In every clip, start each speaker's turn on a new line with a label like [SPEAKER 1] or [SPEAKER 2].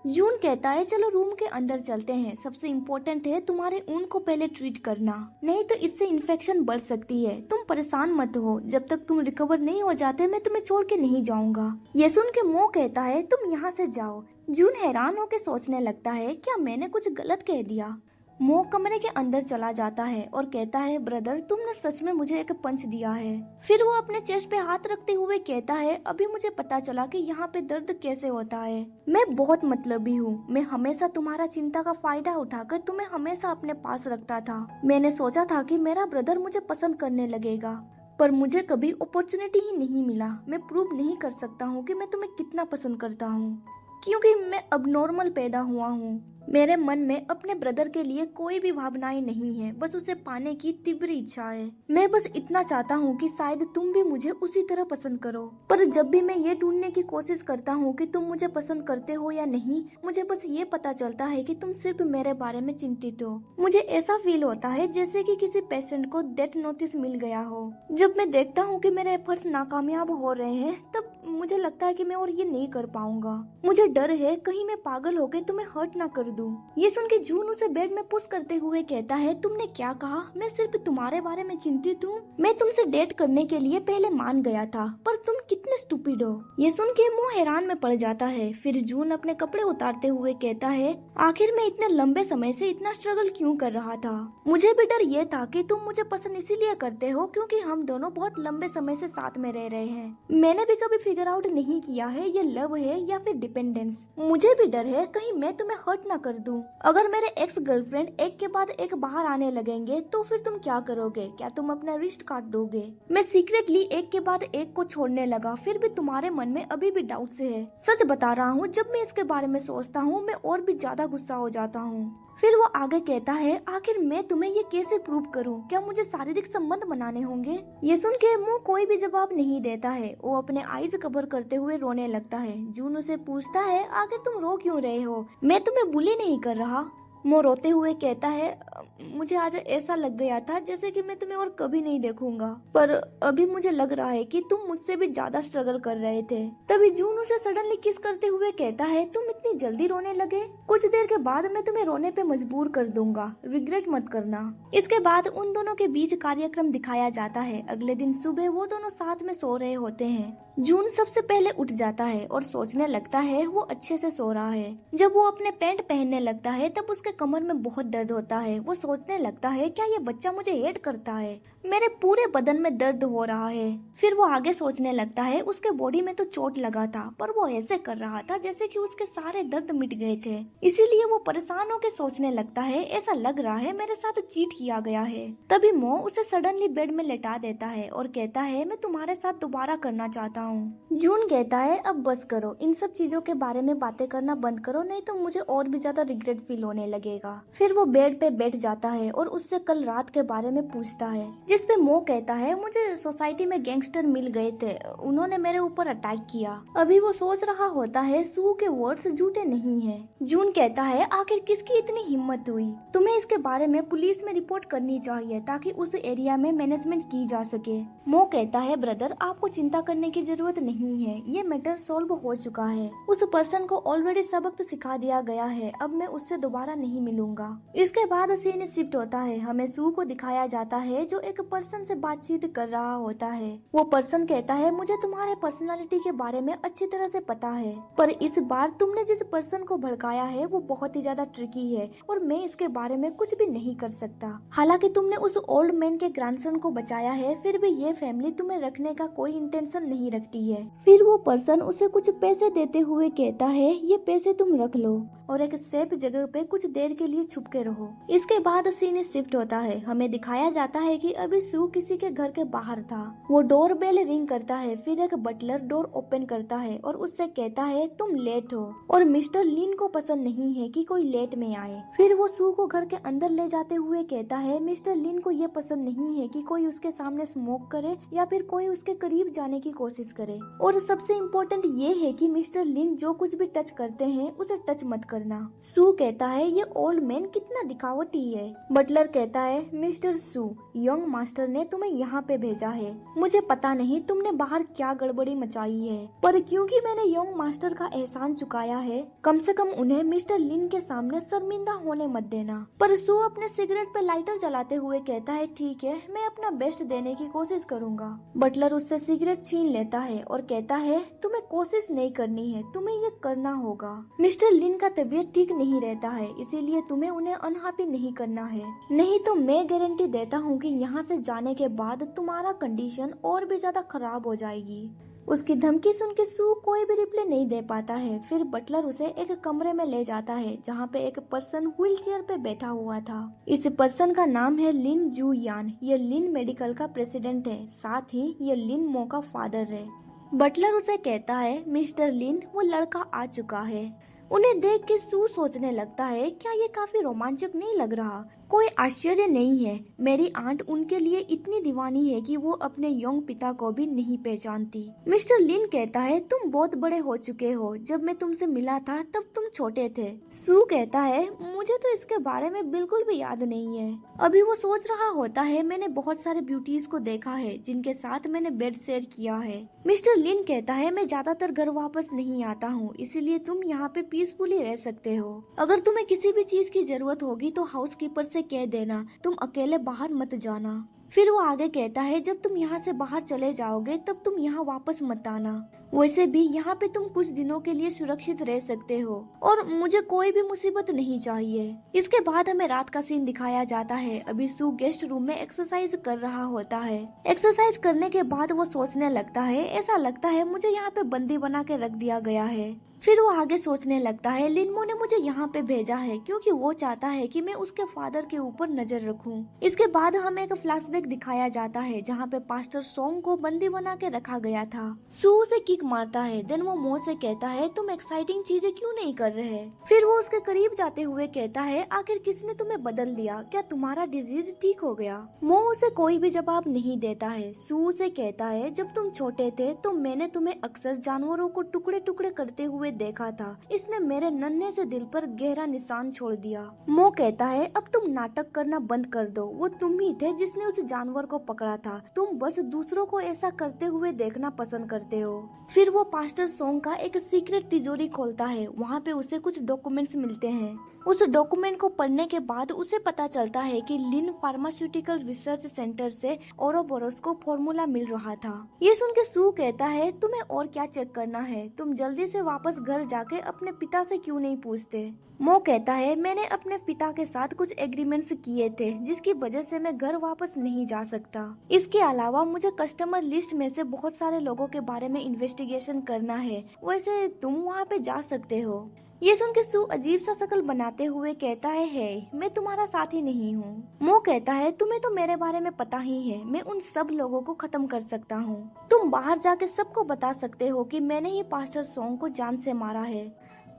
[SPEAKER 1] जून कहता है चलो रूम के अंदर चलते हैं, सबसे इम्पोर्टेंट है तुम्हारे ऊन को पहले ट्रीट करना, नहीं तो इससे इन्फेक्शन बढ़ सकती है। तुम परेशान मत हो, जब तक तुम रिकवर नहीं हो जाते मैं तुम्हें छोड़ के नहीं जाऊंगा। ये सुन के मो कहता है तुम यहाँ से जाओ। जून हैरान होकर सोचने लगता है क्या मैंने कुछ गलत कह दिया। मो कमरे के अंदर चला जाता है और कहता है ब्रदर तुमने सच में मुझे एक पंच दिया है। फिर वो अपने चेस्ट पे हाथ रखते हुए कहता है अभी मुझे पता चला कि यहाँ पे दर्द कैसे होता है। मैं बहुत मतलबी हूँ, मैं हमेशा तुम्हारा चिंता का फायदा उठाकर तुम्हें हमेशा अपने पास रखता था। मैंने सोचा था कि मेरा ब्रदर मुझे पसंद करने लगेगा, पर मुझे कभी अपॉर्चुनिटी ही नहीं मिला। मैं प्रूव नहीं कर सकता हूँ कि मैं तुम्हें कितना पसंद करता हूँ, क्योंकि मैं अब नॉर्मल पैदा हुआ हूँ। मेरे मन में अपने ब्रदर के लिए कोई भी भावनाएं नहीं है, बस उसे पाने की तीव्र इच्छा है। मैं बस इतना चाहता हूँ कि शायद तुम भी मुझे उसी तरह पसंद करो। पर जब भी मैं ये ढूंढने की कोशिश करता हूँ कि तुम मुझे पसंद करते हो या नहीं, मुझे बस ये पता चलता है कि तुम सिर्फ मेरे बारे में चिंतित हो। मुझे ऐसा फील होता है जैसे कि किसी पेशेंट को डेथ नोटिस मिल गया हो। जब मैं देखता हूँ कि मेरे एफर्ट्स नाकामयाब हो रहे हैं, तब मुझे लगता है कि मैं और ये नहीं कर पाऊंगा। मुझे डर है कहीं मैं पागल होकर तुम्हें हर्ट ना कर दूं। ये सुन के जून उसे बेड में पुश करते हुए कहता है तुमने क्या कहा? मैं सिर्फ तुम्हारे बारे में चिंतित हूँ। मैं तुमसे डेट करने के लिए पहले मान गया था, पर तुम कितने स्टूपिड हो। ये सुन के मुंह हैरान में पड़ जाता है। फिर जून अपने कपड़े उतारते हुए कहता है आखिर मैं इतने लंबे समय से इतना स्ट्रगल क्यों कर रहा था? मुझे भी डर ये था कि तुम मुझे पसंद इसीलिए करते हो क्योंकि हम दोनों बहुत लंबे समय से साथ में रह रहे हैं। मैंने भी कभी फिगर आउट नहीं किया है ये लव है या फिर डिपेंडेंस। मुझे भी डर है कहीं मैं तुम्हें हर्ट ना कर दूं। अगर मेरे एक्स गर्लफ्रेंड एक के बाद एक बाहर आने लगेंगे तो फिर तुम क्या करोगे? क्या तुम अपना रिश्त काट दोगे? मैं सीक्रेटली एक के बाद एक को छोड़ने लगा, फिर भी तुम्हारे मन में अभी भी डाउट से है। सच बता रहा हूँ, जब मैं इसके बारे में सोचता हूँ मैं और भी ज्यादा गुस्सा हो जाता हूँ। फिर वो आगे कहता है आखिर मैं तुम्हें ये कैसे प्रूव करूं? क्या मुझे शारीरिक संबंध बनाने होंगे? ये सुन के मुंह कोई भी जवाब नहीं देता है। वो अपने आईज कवर करते हुए रोने लगता है। जून उसे पूछता है आखिर तुम रो क्यों रहे हो? मैं तुम्हें बुली नहीं कर रहा। मो रोते हुए कहता है मुझे आज ऐसा लग गया था जैसे कि मैं तुम्हें और कभी नहीं देखूंगा, पर अभी मुझे लग रहा है कि तुम मुझसे भी ज्यादा स्ट्रगल कर रहे थे। तभी जून उसे सडनली किस करते हुए कहता है तुम इतनी जल्दी रोने लगे? कुछ देर के बाद मैं तुम्हें रोने पे मजबूर कर दूंगा, रिग्रेट मत करना। इसके बाद उन दोनों के बीच कार्यक्रम दिखाया जाता है। अगले दिन सुबह वो दोनों साथ में सो रहे होते हैं। जून सबसे पहले उठ जाता है और सोचने लगता है वो अच्छे से सो रहा है। जब वो अपने पैंट पहनने लगता है तब उसके कमर में बहुत दर्द होता है। वो सोचने लगता है क्या ये बच्चा मुझे हेट करता है? मेरे पूरे बदन में दर्द हो रहा है। फिर वो आगे सोचने लगता है उसके बॉडी में तो चोट लगा था, पर वो ऐसे कर रहा था जैसे कि उसके सारे दर्द मिट गए थे। इसीलिए वो परेशान होकर सोचने लगता है ऐसा लग रहा है मेरे साथ चीट किया गया है। तभी मो उसे सडनली बेड में लेटा देता है और कहता है मैं तुम्हारे साथ दोबारा करना चाहता हूँ। जून कहता है अब बस करो, इन सब चीजों के बारे में बातें करना बंद करो, नहीं तो मुझे और भी ज्यादा रिग्रेट फील होने लगेगा। फिर वो बेड पे बैठ जाता है और उससे कल रात के बारे में पूछता है, जिसपे मो कहता है मुझे सोसाइटी में गैंगस्टर मिल गए थे, उन्होंने मेरे ऊपर अटैक किया। अभी वो सोच रहा होता है सू के वर्ड्स झूठे नहीं है। जून कहता है आखिर किसकी इतनी हिम्मत हुई? तुम्हें इसके बारे में पुलिस में रिपोर्ट करनी चाहिए ताकि उस एरिया में मैनेजमेंट की जा सके। मो कहता है ब्रदर आपको चिंता करने की जरूरत नहीं है, ये मैटर सॉल्व हो चुका है। उस पर्सन को ऑलरेडी सबक सिखा दिया गया है, अब मैं उससे दोबारा नहीं मिलूंगा। इसके बाद सीन शिफ्ट होता है। हमें सू को दिखाया जाता है जो एक पर्सन से बातचीत कर रहा होता है। वो पर्सन कहता है मुझे तुम्हारे पर्सनालिटी के बारे में अच्छी तरह से पता है, पर इस बार तुमने जिस पर्सन को भड़काया है वो बहुत ही ज्यादा ट्रिकी है और मैं इसके बारे में कुछ भी नहीं कर सकता। हालांकि तुमने उस ओल्ड मैन के ग्रैंडसन को बचाया है, फिर भी ये फैमिली तुम्हें रखने का कोई इंटेंशन नहीं रखती है। फिर वो पर्सन उसे कुछ पैसे देते हुए कहता है ये पैसे तुम रख लो और एक सेफ जगह पे कुछ देर के लिए छुप के रहो। इसके बाद सीन शिफ्ट होता है। हमें दिखाया जाता है कि अभी सू किसी के घर के बाहर था। वो डोर बेल रिंग करता है, फिर एक बटलर डोर ओपन करता है और उससे कहता है तुम लेट हो और मिस्टर लिन को पसंद नहीं है कि कोई लेट में आए। फिर वो सू को घर के अंदर ले जाते हुए कहता है मिस्टर लिन को ये पसंद नहीं है कि कोई उसके सामने स्मोक करे या फिर कोई उसके करीब जाने की कोशिश करे, और सबसे इम्पोर्टेंट ये है कि मिस्टर लिन जो कुछ भी टच करते हैं उसे टच मत करना। सू कहता है ये ओल्ड मैन कितना दिखावटी है। बटलर कहता है मिस्टर सू, यंग मास्टर ने तुम्हें यहाँ पे भेजा है। मुझे पता नहीं तुमने बाहर क्या गड़बड़ी मचाई है, पर क्योंकि मैंने यंग मास्टर का एहसान चुकाया है, कम से कम उन्हें मिस्टर लिन के सामने शर्मिंदा होने मत देना। पर सू अपने सिगरेट पे लाइटर जलाते हुए कहता है, ठीक है, मैं अपना बेस्ट देने की कोशिश करूँगा। बटलर उससे सिगरेट छीन लेता है और कहता है, तुम्हें कोशिश नहीं करनी है, तुम्हें ये करना होगा। मिस्टर लिन का तबीयत ठीक नहीं रहता है, इसीलिए तुम्हें उन्हें अनहैप्पी नहीं करना है, नहीं तो मैं गारंटी देता हूँ कि यहाँ से जाने के बाद तुम्हारा कंडीशन और भी ज्यादा खराब हो जाएगी। उसकी धमकी सुन के सू कोई भी रिप्लाई नहीं दे पाता है। फिर बटलर उसे एक कमरे में ले जाता है जहाँ पे एक पर्सन व्हील चेयर पे बैठा हुआ था। इस पर्सन का नाम है लिन जू यान। ये लिन मेडिकल का प्रेसिडेंट है, साथ ही ये लिन मो का फादर है। बटलर उसे कहता है, मिस्टर लिन, वो लड़का आ चुका है। उन्हें देख के सू सोचने लगता है, क्या ये काफी रोमांचक नहीं लग रहा? कोई आश्चर्य नहीं है, मेरी आंट उनके लिए इतनी दीवानी है कि वो अपने यंग पिता को भी नहीं पहचानती। मिस्टर लिन कहता है, तुम बहुत बड़े हो चुके हो, जब मैं तुमसे मिला था तब तुम छोटे थे। सू कहता है, मुझे तो इसके बारे में बिल्कुल भी याद नहीं है। अभी वो सोच रहा होता है, मैंने बहुत सारे ब्यूटीज को देखा है जिनके साथ मैंने बेड शेयर किया है। मिस्टर लिन कहता है, मैं ज्यादातर घर वापस नहीं आता हूँ, इसीलिए तुम यहाँ पे पीसफुली रह सकते हो। अगर तुम्हें किसी भी चीज की जरूरत होगी तो हाउसकीपर से कह देना, तुम अकेले बाहर मत जाना। फिर वो आगे कहता है, जब तुम यहाँ से बाहर चले जाओगे तब तुम यहाँ वापस मत आना। वैसे भी यहाँ पे तुम कुछ दिनों के लिए सुरक्षित रह सकते हो और मुझे कोई भी मुसीबत नहीं चाहिए। इसके बाद हमें रात का सीन दिखाया जाता है। अभी सू गेस्ट रूम में एक्सरसाइज कर रहा होता है। एक्सरसाइज करने के बाद वो सोचने लगता है, ऐसा लगता है मुझे यहाँ पे बंदी बना के रख दिया गया है। फिर वो आगे सोचने लगता है, लिनमो ने मुझे यहाँ पे भेजा है क्योंकि वो चाहता है कि मैं उसके फादर के ऊपर नजर रखूं। इसके बाद हमें एक फ्लैशबैक दिखाया जाता है जहाँ पे पास्टर सोंग को बंदी बना के रखा गया था। सू उसे किक मारता है, देन वो मो से कहता है, तुम एक्साइटिंग चीजें क्यों नहीं कर रहे? फिर वो उसके करीब जाते हुए कहता है, आखिर किसने तुम्हें बदल दिया? क्या तुम्हारा डिजीज ठीक हो गया? मो उसे कोई भी जवाब नहीं देता है। सू उसे कहता है, जब तुम छोटे थे तो मैंने तुम्हें अक्सर जानवरों को टुकड़े टुकड़े करते हुए देखा था। इसने मेरे नन्हे से दिल पर गहरा निशान छोड़ दिया। मो कहता है, अब तुम नाटक करना बंद कर दो, वो तुम ही थे जिसने उस जानवर को पकड़ा था। तुम बस दूसरों को ऐसा करते हुए देखना पसंद करते हो। फिर वो पास्टर सोंग का एक सीक्रेट तिजोरी खोलता है। वहाँ पे उसे कुछ डॉक्यूमेंट्स मिलते हैं। उस डॉक्यूमेंट को पढ़ने के बाद उसे पता चलता है कि लिन फार्मास्यूटिकल रिसर्च सेंटर से ओरोबोरोस को फॉर्मूला मिल रहा था। ये सुन के सू कहता है, तुम्हें और क्या चेक करना है? तुम जल्दी से वापस घर जाके अपने पिता से क्यों नहीं पूछते? मो कहता है, मैंने अपने पिता के साथ कुछ एग्रीमेंट्स किए थे जिसकी वजह से मैं घर वापस नहीं जा सकता। इसके अलावा मुझे कस्टमर लिस्ट में से बहुत सारे लोगों के बारे में इन्वेस्टिगेशन करना है। वैसे तुम वहाँ पे जा सकते हो। ये सुन के सू अजीब सा शकल बनाते हुए कहता है, मैं तुम्हारा साथी नहीं हूँ। मो कहता है, तुम्हें तो मेरे बारे में पता ही है, मैं उन सब लोगों को खत्म कर सकता हूँ। तुम बाहर जाके सबको बता सकते हो कि मैंने ही पास्टर सोंग को जान से मारा है।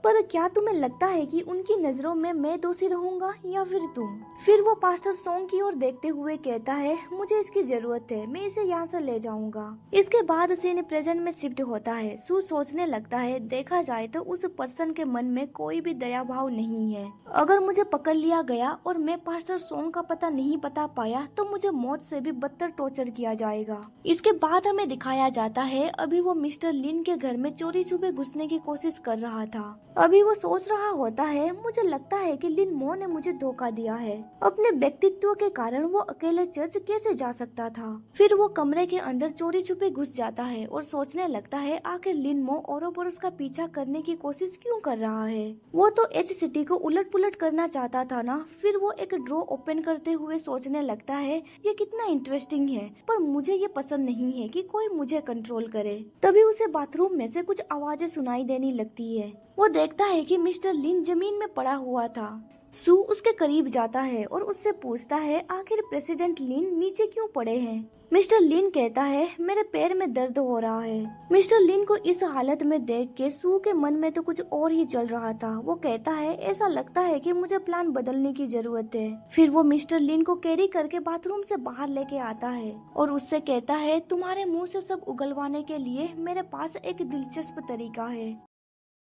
[SPEAKER 1] पर क्या तुम्हें लगता है कि उनकी नजरों में मैं दोषी रहूंगा या फिर तुम? फिर वो पास्टर सोंग की ओर देखते हुए कहता है, मुझे इसकी जरूरत है, मैं इसे यहाँ से ले जाऊंगा। इसके बाद सीन प्रेजेंट में शिफ्ट होता है। सू सोचने लगता है, देखा जाए तो उस पर्सन के मन में कोई भी दया भाव नहीं है। अगर मुझे पकड़ लिया गया और मैं पास्टर सोंग का पता नहीं बता पाया तो मुझे मौत से भी बदतर टॉर्चर किया जाएगा। इसके बाद हमें दिखाया जाता है, अभी वो मिस्टर लिन के घर में चोरी छुपे घुसने की कोशिश कर रहा था। अभी वो सोच रहा होता है, मुझे लगता है कि लिन मो ने मुझे धोखा दिया है। अपने व्यक्तित्व के कारण वो अकेले चर्च कैसे जा सकता था? फिर वो कमरे के अंदर चोरी छुपे घुस जाता है और सोचने लगता है, आखिर लिन मो ओरोबोरोस का पीछा करने की कोशिश क्यों कर रहा है? वो तो एच सिटी को उलट पुलट करना चाहता था ना। फिर वो एक ड्रॉ ओपन करते हुए सोचने लगता है, ये कितना इंटरेस्टिंग है, पर मुझे ये पसंद नहीं है कि कोई मुझे कंट्रोल करे। तभी उसे बाथरूम में से कुछ आवाजें सुनाई देने लगती है। वो देखता है कि मिस्टर लिन जमीन में पड़ा हुआ था। सू उसके करीब जाता है और उससे पूछता है, आखिर प्रेसिडेंट लिन नीचे क्यों पड़े हैं? मिस्टर लिन कहता है, मेरे पैर में दर्द हो रहा है। मिस्टर लिन को इस हालत में देख के सू के मन में तो कुछ और ही चल रहा था। वो कहता है, ऐसा लगता है कि मुझे प्लान बदलने की जरूरत है। फिर वो मिस्टर लिन को कैरी करके बाथरूम से बाहर लेके आता है और उससे कहता है, तुम्हारे मुंह से सब उगलवाने के लिए मेरे पास एक दिलचस्प तरीका है।